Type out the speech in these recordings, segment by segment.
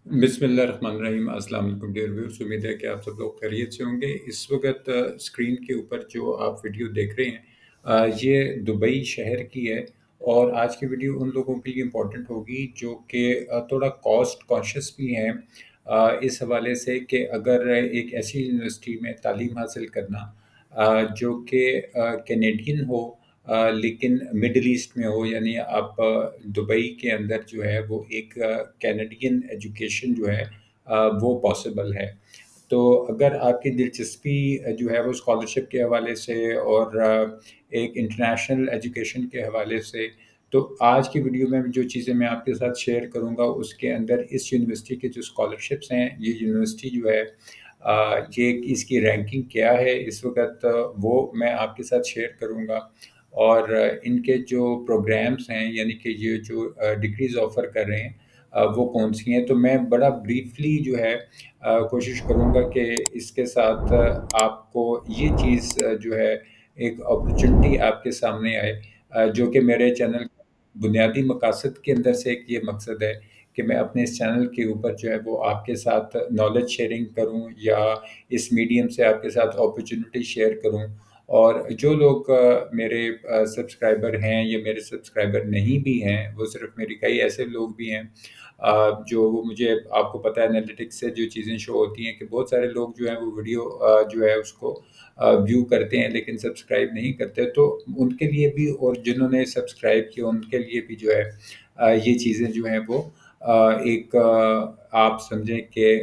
बिस्मिल्लाहिर्रहमानिर्रहीम। अस्सलाम वालेकुम डियर व्यूअर्स, उम्मीद है कि आप सब लोग खैरियत से होंगे। इस वक़्त स्क्रीन के ऊपर जो आप वीडियो देख रहे हैं ये दुबई शहर की है और आज की वीडियो उन लोगों के लिए इम्पोर्टेंट होगी जो कि थोड़ा कॉस्ट कॉन्शियस भी हैं इस हवाले से कि अगर एक ऐसी यूनिवर्सिटी में तालीम हासिल करना जो कि कैनेडियन हो लेकिन मिडल ईस्ट में हो, यानी आप दुबई के अंदर जो है वो एक कैनेडियन एजुकेशन जो है वो पॉसिबल है। तो अगर आपकी दिलचस्पी जो है वो स्कॉलरशिप के हवाले से और एक इंटरनेशनल एजुकेशन के हवाले से, तो आज की वीडियो में जो चीज़ें मैं आपके साथ शेयर करूँगा उसके अंदर इस यूनिवर्सिटी के जो स्कॉलरशिप्स हैं, ये यूनिवर्सिटी जो है ये इसकी रैंकिंग क्या है इस वक़्त, वो मैं आपके साथ शेयर करूँगा। और इनके जो प्रोग्राम्स हैं, यानी कि ये जो डिग्रीज़ ऑफ़र कर रहे हैं वो कौन-सी हैं। तो मैं बड़ा ब्रीफ़ली जो है कोशिश करूँगा कि इसके साथ आपको ये चीज़ जो है एक अपॉर्च्युनिटी आपके सामने आए, जो कि मेरे चैनल बुनियादी मकासद के अंदर से एक ये मकसद है कि मैं अपने इस चैनल के ऊपर जो है वो आपके साथ नॉलेज शेयरिंग करूँ या इस मीडियम से आपके साथ अपॉर्च्युनिटी शेयर करूँ। और जो लोग मेरे सब्सक्राइबर हैं या मेरे सब्सक्राइबर नहीं भी हैं, वो सिर्फ़ मेरी कई ऐसे लोग भी हैं जो वो मुझे आपको पता है एनालिटिक्स से जो चीज़ें शो होती हैं कि बहुत सारे लोग जो हैं वो वीडियो जो है उसको व्यू करते हैं लेकिन सब्सक्राइब नहीं करते। तो उनके लिए भी और जिन्होंने सब्सक्राइब किया उनके लिए भी जो है ये चीज़ें जो हैं वो एक आप समझें कि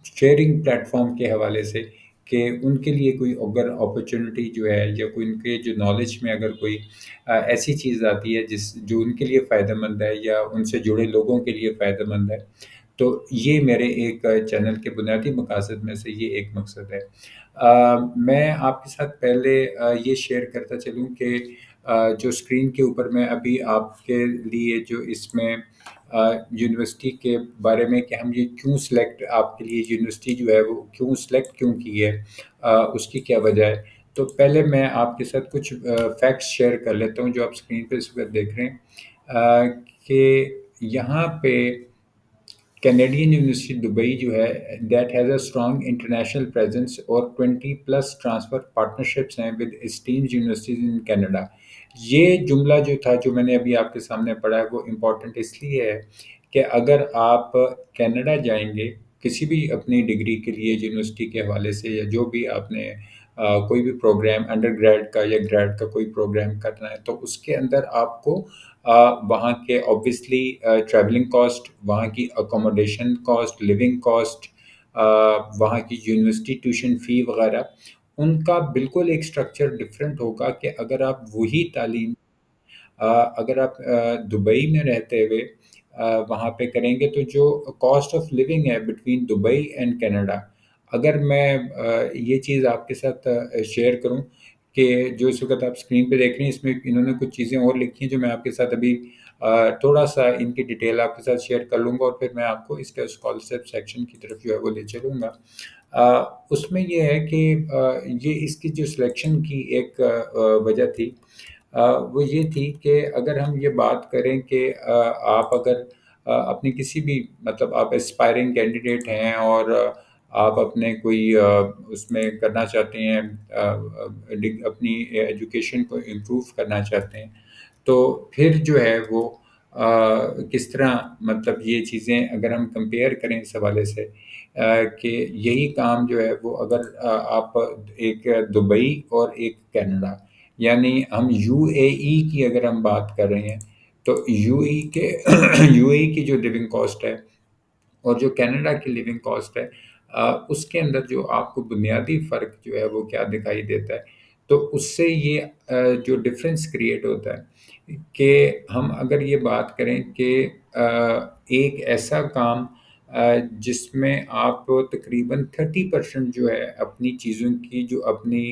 शेयरिंग प्लेटफ़ॉर्म के हवाले से कि उनके लिए कोई अगर अपॉर्च्युनिटी जो है या कोई उनके जो नॉलेज में अगर कोई ऐसी चीज़ आती है जो उनके लिए फ़ायदेमंद है या उनसे जुड़े लोगों के लिए फ़ायदेमंद है, तो ये मेरे एक चैनल के बुनियादी मकासद में से ये एक मकसद है। मैं आपके साथ पहले ये शेयर करता चलूँ कि जो स्क्रीन के ऊपर मैं अभी आपके लिए जो इसमें यूनिवर्सिटी के बारे में कि हम ये क्यों सेलेक्ट आपके लिए यूनिवर्सिटी जो है वो क्यों सेलेक्ट क्यों की है, उसकी क्या वजह है। तो पहले मैं आपके साथ कुछ फैक्ट्स शेयर कर लेता हूँ जो आप स्क्रीन पे इस वक़्त देख रहे हैं कि यहाँ पे कैनेडियन यूनिवर्सिटी दुबई जो है that has a strong international presence और 20 प्लस ट्रांसफ़र पार्टनरशिप्स हैं with esteemed universities in Canada. ये जुमला जो था जो मैंने अभी आपके सामने पढ़ा है वो इम्पोर्टेंट इसलिए है कि अगर आप कनाडा जाएँगे किसी भी अपनी डिग्री के लिए यूनिवर्सिटी के हवाले से या जो भी आपने कोई भी प्रोग्राम अंडरग्रेड का या ग्रेड का कोई प्रोग्राम करना है तो उसके अंदर आपको वहाँ के ऑब्वियसली ट्रैवलिंग कॉस्ट, वहाँ की अकोमोडेशन कॉस्ट, लिविंग कॉस्ट, वहाँ की यूनिवर्सिटी ट्यूशन फ़ी वग़ैरह, उनका बिल्कुल एक स्ट्रक्चर डिफरेंट होगा कि अगर आप वही तालीम अगर आप दुबई में रहते हुए वहाँ पे करेंगे तो जो कॉस्ट ऑफ लिविंग है बिटवीन दुबई एंड कनाडा, अगर मैं ये चीज़ आपके साथ शेयर करूँ कि जो इस वक़्त आप स्क्रीन पे देख रहे हैं इसमें इन्होंने कुछ चीज़ें और लिखी हैं जो मैं आपके साथ अभी थोड़ा-सा इनकी डिटेल आपके साथ शेयर कर लूँगा और फिर मैं आपको इसके स्कॉलरशिप सेक्शन की तरफ जो है वो ले चलूँगा। उसमें ये है कि ये इसकी जो सिलेक्शन की एक वजह थी, वो ये थी कि अगर हम ये बात करें कि आप अगर अपनी किसी भी मतलब आप एस्पायरिंग कैंडिडेट हैं और आप अपने कोई उसमें करना चाहते हैं अपनी एजुकेशन को इम्प्रूव करना चाहते हैं, तो फिर जो है वो किस तरह मतलब ये चीज़ें अगर हम कंपेयर करें इस हवाले से कि यही काम जो है वो अगर आप एक दुबई और एक कनाडा, यानी हम यूएई की अगर हम बात कर रहे हैं, तो यूएई के यूएई की जो लिविंग कॉस्ट है और जो कनाडा की लिविंग कॉस्ट है उसके अंदर जो आपको बुनियादी फ़र्क जो है वो क्या दिखाई देता है, तो उससे ये जो डिफ़रेंस क्रिएट होता है कि हम अगर ये बात करें कि एक ऐसा काम जिसमें आप तकरीबन 30% जो है अपनी चीज़ों की जो अपनी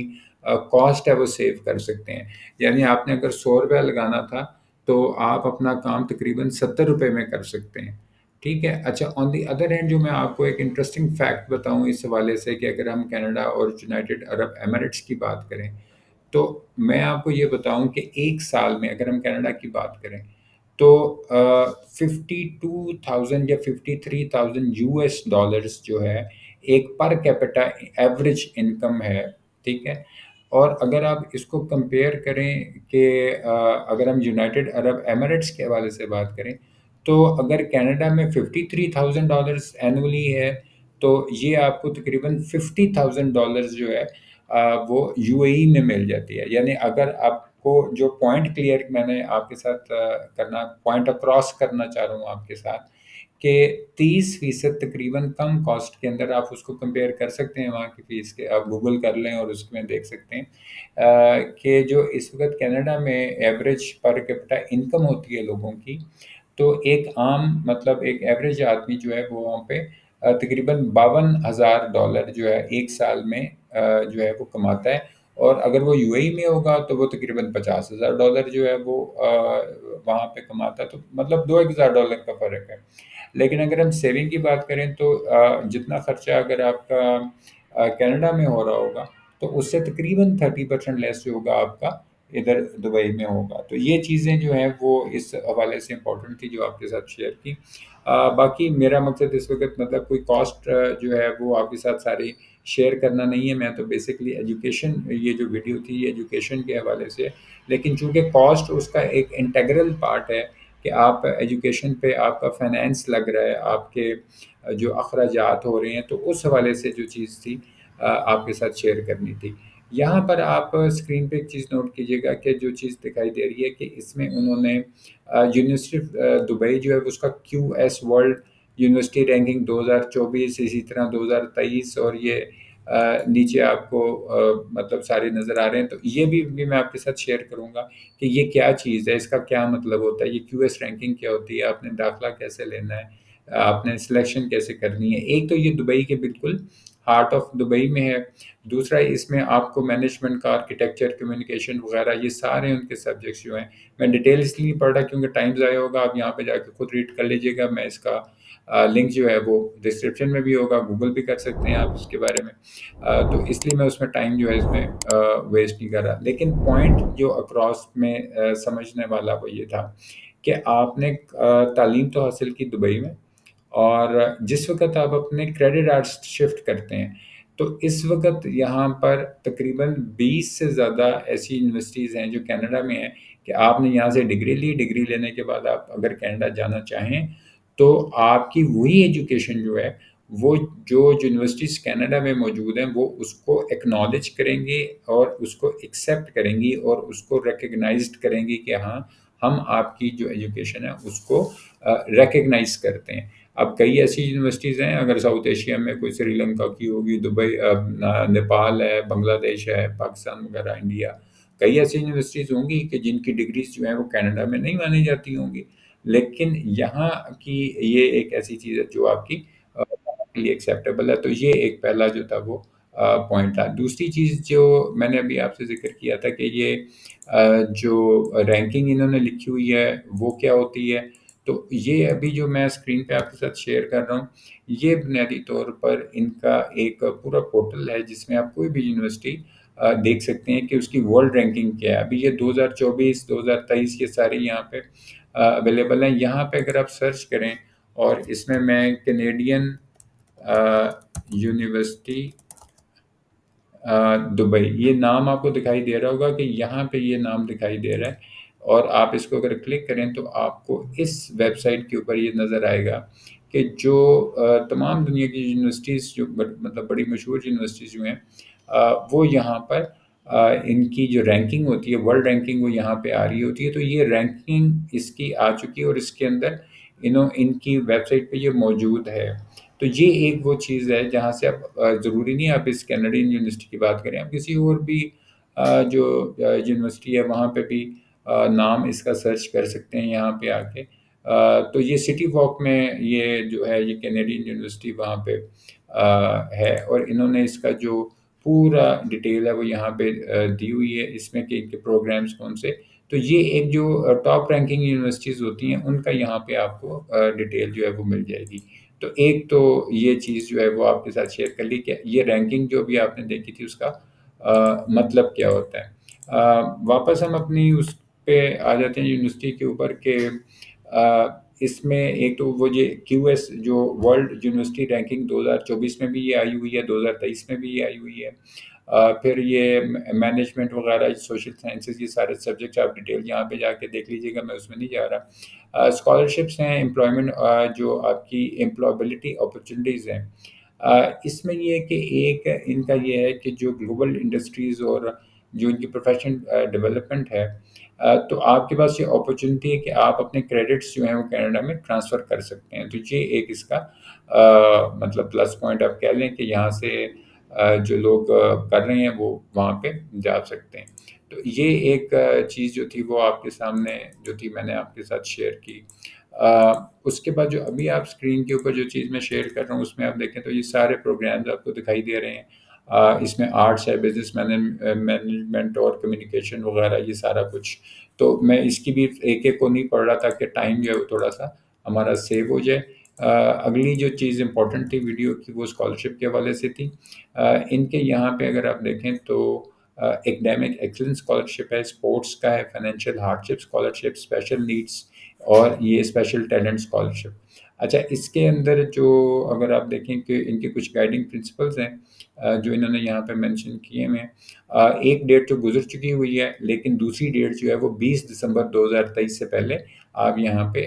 कॉस्ट है वो सेव कर सकते हैं। यानी आपने अगर ₹100 लगाना था, तो आप अपना काम तकरीबन ₹70 में कर सकते हैं। ठीक है? अच्छा, ऑन द अदर हैंड जो मैं आपको एक इंटरेस्टिंग फैक्ट बताऊँ इस हवाले से कि अगर हम कनाडा और यूनाइटेड अरब एमिरेट्स की बात करें, तो मैं आपको ये बताऊँ कि 1 साल में अगर हम कनाडा की बात करें, तो 52,000 या 53,000 यूएस डॉलर्स जो है एक पर कैपिटा एवरेज इनकम है, ठीक है? और अगर आप इसको कंपेयर करें कि अगर हम यूनाइटेड अरब एमिरेट्स के हवाले से बात करें, तो अगर कनाडा में $53,000 एनुअली है, तो ये आपको तकरीबन $50,000 जो है वो यूएई में मिल जाती है। यानी अगर आपको जो पॉइंट क्लियर मैंने आपके साथ करना पॉइंट अक्रॉस करना चाह रहा हूँ आपके साथ, कि 30% तकरीबन कम कॉस्ट के अंदर आप उसको कंपेयर कर सकते हैं वहाँ की फ़ीस के। आप गूगल कर लें और उसमें देख सकते हैं कि जो इस वक़्त कनाडा में एवरेज पर कैपिटा इनकम होती है लोगों की, तो एक आम मतलब एक एवरेज आदमी जो है वो वहाँ पे तकरीबन $52,000 जो है 1 साल में जो है वो कमाता है। और अगर वो यूएई में होगा तो वो तकरीबन $50,000 जो है वो वहाँ पे कमाता है, तो मतलब $2,000 का फ़र्क है। लेकिन अगर हम सेविंग की बात करें तो जितना खर्चा अगर आपका कनाडा में हो रहा होगा, तो उससे तकरीबन 30% लेस जो होगा आपका इधर दुबई में होगा। तो ये चीज़ें जो हैं वो इस हवाले से इम्पोर्टेंट थी जो आपके साथ शेयर की। बाकी मेरा मकसद इस वक़्त मतलब कोई कॉस्ट जो है वो आपके साथ सारी शेयर करना नहीं है। मैं तो बेसिकली एजुकेशन, ये जो वीडियो थी ये एजुकेशन के हवाले से है। लेकिन चूँकि कॉस्ट उसका एक इंटीग्रल पार्ट है कि आप एजुकेशन पे आपका फाइनेंस लग रहा है, आपके जो अखराजात हो रहे हैं, तो उस हवाले से जो चीज़ थी आपके साथ शेयर करनी थी। यहाँ पर आप स्क्रीन पे एक चीज़ नोट कीजिएगा कि जो चीज़ दिखाई दे रही है कि इसमें उन्होंने यूनिवर्सिटी दुबई जो है उसका क्यूएस वर्ल्ड यूनिवर्सिटी रैंकिंग 2024, इसी तरह 2023, और ये नीचे आपको मतलब सारे नज़र आ रहे हैं। तो ये भी मैं आपके साथ शेयर करूँगा कि ये क्या चीज़ है, इसका क्या मतलब होता है, ये क्यूएस रैंकिंग क्या होती है, आपने दाखिला कैसे लेना है, आपने सिलेक्शन कैसे करनी है। एक तो ये दुबई के बिल्कुल हार्ट ऑफ दुबई में है। दूसरा इसमें आपको मैनेजमेंट का, आर्किटेक्चर, कम्युनिकेशन वगैरह ये सारे उनके सब्जेक्ट्स जो हैं, मैं डिटेल इसलिए नहीं पढ़ रहा क्योंकि टाइम ज़ाया होगा, आप यहाँ पे जाके खुद रीड कर लीजिएगा। मैं इसका लिंक जो है वो डिस्क्रिप्शन में भी होगा, गूगल भी कर सकते हैं आप इसके बारे में। तो इसलिए मैं उसमें टाइम जो है इसमें वेस्ट नहीं कर रहा। लेकिन पॉइंट जो अक्रॉस में समझने वाला वो ये था कि आपने तालीम तो हासिल की दुबई में, और जिस वक़्त आप अपने क्रेडिट आर्ट्स शिफ्ट करते हैं, तो इस वक़्त यहाँ पर तकरीबन 20 से ज़्यादा ऐसी यूनिवर्सिटीज़ हैं जो कनाडा में हैं कि आपने यहाँ से डिग्री ली, डिग्री लेने के बाद आप अगर कनाडा जाना चाहें, तो आपकी वही एजुकेशन जो है, वो जो यूनिवर्सिटीज़ कनाडा में मौजूद हैं, वो उसको एक्नॉलेज करेंगी और उसको एक्सेप्ट करेंगी और उसको रिकॉग्नाइज़्ड करेंगी कि हाँ, हम आपकी जो एजुकेशन है उसको रिकॉग्नाइज़ करते हैं। अब कई ऐसी यूनिवर्सिटीज़ हैं, अगर साउथ एशिया में कोई श्रीलंका की होगी, दुबई नेपाल है, बांग्लादेश है, पाकिस्तान वगैरह, इंडिया, कई ऐसी यूनिवर्सिटीज़ होंगी कि जिनकी डिग्रीज़ जो हैं वो कनाडा में नहीं मानी जाती होंगी। लेकिन यहाँ की ये एक ऐसी चीज़ है जो आपकी के लिए एक्सेप्टेबल है। तो ये एक पहला जो था वो पॉइंट था। दूसरी चीज़ जो मैंने अभी आपसे ज़िक्र किया था कि ये जो रैंकिंग इन्होंने लिखी हुई है वो क्या होती है? तो ये अभी जो मैं स्क्रीन पे आपके साथ शेयर कर रहा हूँ, ये बुनियादी तौर पर इनका एक पूरा पोर्टल है जिसमें आप कोई भी यूनिवर्सिटी देख सकते हैं कि उसकी वर्ल्ड रैंकिंग क्या है। अभी ये 2024, 2023 ये सारी यहाँ पे अवेलेबल हैं। यहाँ पे अगर आप सर्च करें और इसमें मैं कैनेडियन यूनिवर्सिटी दुबई, ये नाम आपको दिखाई दे रहा होगा कि यहाँ पे ये नाम दिखाई दे रहा है, और आप इसको अगर क्लिक करें तो आपको इस वेबसाइट के ऊपर ये नज़र आएगा कि जो तमाम दुनिया की यूनिवर्सिटीज़ जो मतलब बड़ी मशहूर यूनिवर्सिटीज़ जो हैं, वो यहाँ पर इनकी जो रैंकिंग होती है, वर्ल्ड रैंकिंग, वो यहाँ पे आ रही होती है। तो ये रैंकिंग इसकी आ चुकी है और इसके अंदर इनकी वेबसाइट पे ये मौजूद है। तो ये एक वो चीज़ है जहाँ से आप ज़रूरी नहीं है आप इस कैनेडियन यूनिवर्सिटी की बात करें, आप किसी और भी जो यूनिवर्सिटी है वहाँ पे भी नाम इसका सर्च कर सकते हैं यहाँ पे आके। तो ये सिटी वॉक में ये जो है ये कैनेडियन यूनिवर्सिटी वहाँ पे है, और इन्होंने इसका जो पूरा डिटेल है वो यहाँ पे दी हुई है इसमें कि इनके प्रोग्राम्स कौन से। तो ये एक जो टॉप रैंकिंग यूनिवर्सिटीज़ होती हैं उनका यहाँ पे आपको डिटेल जो है वो मिल जाएगी। तो एक तो ये चीज़ जो है वो आपके साथ शेयर कर ली कि ये रैंकिंग जो भी आपने देखी थी उसका मतलब क्या होता है। वापस हम अपनी उस पे आ जाते हैं यूनिवर्सिटी के ऊपर के इसमें एक तो वो ये क्यूएस जो वर्ल्ड यूनिवर्सिटी रैंकिंग 2024 में भी ये आई हुई है, 2023 में भी ये आई हुई है। फिर ये मैनेजमेंट वगैरह, सोशल साइंसेज, ये सारे सब्जेक्ट आप डिटेल यहाँ पे जाके देख लीजिएगा, मैं उसमें नहीं जा रहा। स्कॉलरशिप्स हैं, एम्प्लॉयमेंट जो आपकी एम्प्लॉयबिलिटी अपॉर्चुनिटीज़ हैं। इसमें ये है कि एक इनका ये है कि जो ग्लोबल इंडस्ट्रीज़ और जो इनकी प्रोफेशनल डेवलपमेंट है, तो आपके पास ये अपॉर्चुनिटी है कि आप अपने क्रेडिट्स जो हैं वो कनाडा में ट्रांसफ़र कर सकते हैं। तो ये एक इसका मतलब प्लस पॉइंट आप कह लें कि यहाँ से जो लोग कर रहे हैं वो वहाँ पे जा सकते हैं। तो ये एक चीज़ जो थी वो आपके सामने जो थी मैंने आपके साथ शेयर की। उसके बाद जो अभी आप स्क्रीन के ऊपर जो चीज़ मैं शेयर कर रहा हूँ उसमें आप देखें तो ये सारे प्रोग्राम्स आपको दिखाई दे रहे हैं। इसमें आर्ट्स है, बिज़नेस मैनेजमेंट और कम्युनिकेशन वगैरह ये सारा कुछ। तो मैं इसकी भी एक-एक को नहीं पढ़ रहा ताकि टाइम जो है वो थोड़ा-सा हमारा सेव हो जाए। अगली जो चीज़ इम्पोर्टेंट थी वीडियो की वो स्कॉलरशिप के हवाले से थी। इनके यहाँ पे अगर आप देखें तो एकेडमिक एक्सीलेंस स्कॉलरशिप है, स्पोर्ट्स का है, financial hardship scholarship, special needs और ये स्पेशल टैलेंट स्कॉलरशिप। अच्छा, इसके अंदर जो अगर आप देखें कि इनके कुछ गाइडिंग प्रिंसिपल्स हैं जो इन्होंने यहाँ पे मेंशन किए हुए हैं। एक डेट तो गुज़र चुकी हुई है, लेकिन दूसरी डेट जो है वो 20 दिसंबर 2023 से पहले आप यहाँ पे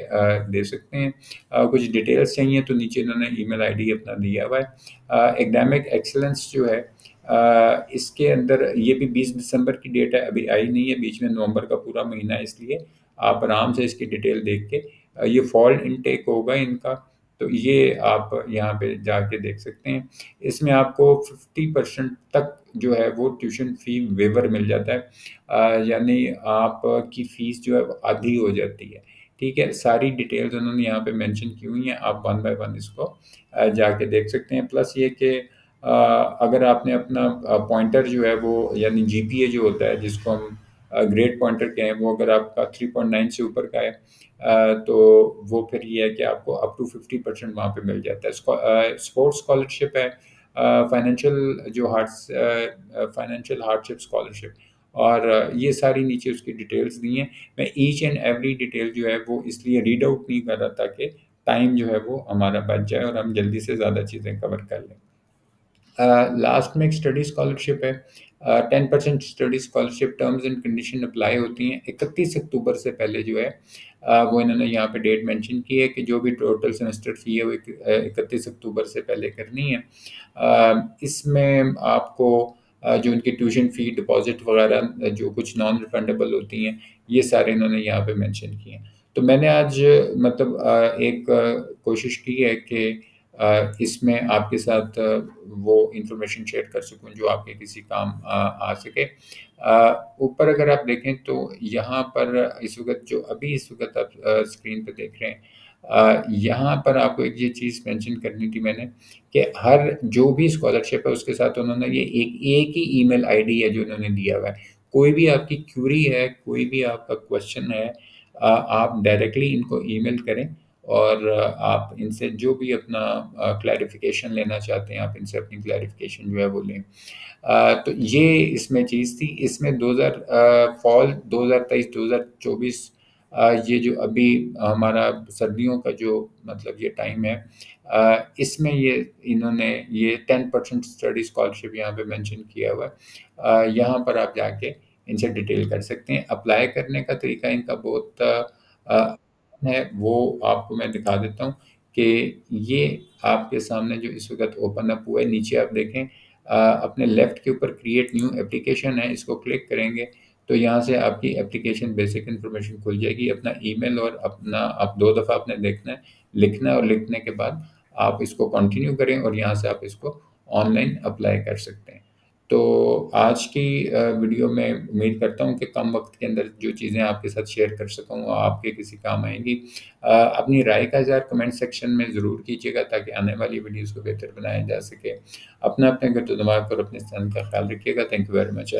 दे सकते हैं। कुछ डिटेल्स चाहिए तो नीचे इन्होंने ईमेल आईडी अपना दिया हुआ है। एकेडमिक एक्सीलेंस जो है इसके अंदर ये भी 20 दिसंबर की डेट है, अभी आई नहीं है, बीच में नवंबर का पूरा महीना है, इसलिए आप आराम से इसकी डिटेल देख के ये फॉल इनटेक होगा इनका, तो ये आप यहाँ पे जाके देख सकते हैं। इसमें आपको 50% तक जो है वो ट्यूशन फ़ी वेवर मिल जाता है। यानी आपकी फ़ीस जो है वो आधी हो जाती है। ठीक है? सारी डिटेल्स उन्होंने यहाँ पे मेंशन की हुई हैं, आप वन बाय वन इसको जाके देख सकते हैं। प्लस ये कि अगर आपने अपना पॉइंटर जो है वो यानी जीपीए जो होता है जिसको हम ग्रेड पॉइंटर कहें, वो अगर आपका 3.9 से ऊपर का है तो वो फिर ये है कि आपको अप टू 50% वहाँ पे मिल जाता है। स्पोर्ट्स स्कॉलरशिप है, फाइनेंशियल हार्डशिप स्कॉलरशिप, और ये सारी नीचे उसकी डिटेल्स दी हैं। मैं ईच एंड एवरी डिटेल जो है वो इसलिए रीड आउट नहीं कर रहा ताकि टाइम जो है वो हमारा बच जाए और हम जल्दी से ज़्यादा चीज़ें कवर कर लें। लास्ट में एक स्टडी स्कॉलरशिप है। 10% study scholarship terms and condition apply होती हैं 31 अक्टूबर से पहले जो है वो इन्होंने यहाँ पे डेट मेंशन की है कि जो भी टोटल सेमेस्टर फ़ी है वो 31 अक्टूबर से पहले करनी है। इसमें आपको जो उनकी ट्यूशन फ़ी, डिपॉज़िट वगैरह जो कुछ नॉन रिफंडेबल होती हैं, ये सारे इन्होंने यहाँ पे मेंशन किए हैं। तो मैंने आज मतलब एक कोशिश की है कि इसमें आपके साथ वो इन्फॉर्मेशन शेयर कर सकूँ जो आपके किसी काम आ सके। ऊपर अगर आप देखें तो यहाँ पर इस वक़्त आप स्क्रीन पे देख रहे हैं, यहाँ पर आपको एक ये चीज़ मेंशन करनी थी मैंने कि हर जो भी स्कॉलरशिप है उसके साथ उन्होंने ये एक एक ही ईमेल आईडी है जो उन्होंने दिया हुआ है। कोई भी आपकी क्वेरी है, कोई भी आपका क्वेश्चन है, आप डायरेक्टली इनको ईमेल करें और आप इनसे जो भी अपना क्लैरिफ़िकेशन लेना चाहते हैं, आप इनसे अपनी क्लैरिफ़िकेशन जो है वो लें। तो ये इसमें चीज़ थी। इसमें 2000 फॉल 2023-2024 ये जो अभी हमारा सर्दियों का जो मतलब ये टाइम है, इसमें ये इन्होंने ये 10% स्टडी स्कॉलरशिप यहाँ पे मेंशन किया हुआ है। यहाँ पर आप जाके इनसे डिटेल कर सकते हैं। अप्लाई करने का तरीका इनका बहुत अ, है, वो आपको मैं दिखा देता हूँ कि ये आपके सामने जो इस वक़्त ओपन अप हुआ है, नीचे आप देखें अपने लेफ्ट के ऊपर क्रिएट न्यू एप्लीकेशन है, इसको क्लिक करेंगे तो यहाँ से आपकी एप्लीकेशन बेसिक इन्फॉर्मेशन खुल जाएगी। अपना ईमेल और अपना आप 2 दफ़ा आपने देखना है, लिखना है और लिखने के बाद आप इसको कंटिन्यू करें और यहाँ से आप इसको ऑनलाइन अप्लाई कर सकते हैं। तो आज की वीडियो में उम्मीद करता हूँ कि कम वक़्त के अंदर जो चीज़ें आपके साथ शेयर कर सका हूँ, वो आपके किसी काम आएँगी। अपनी राय का इज़हार कमेंट सेक्शन में ज़रूर कीजिएगा ताकि आने वाली वीडियोज़ को बेहतर बनाया जा सके। अपना अपने घर-तो-दिमाग और अपने सेहत का ख़्याल रखिएगा। Thank you very much.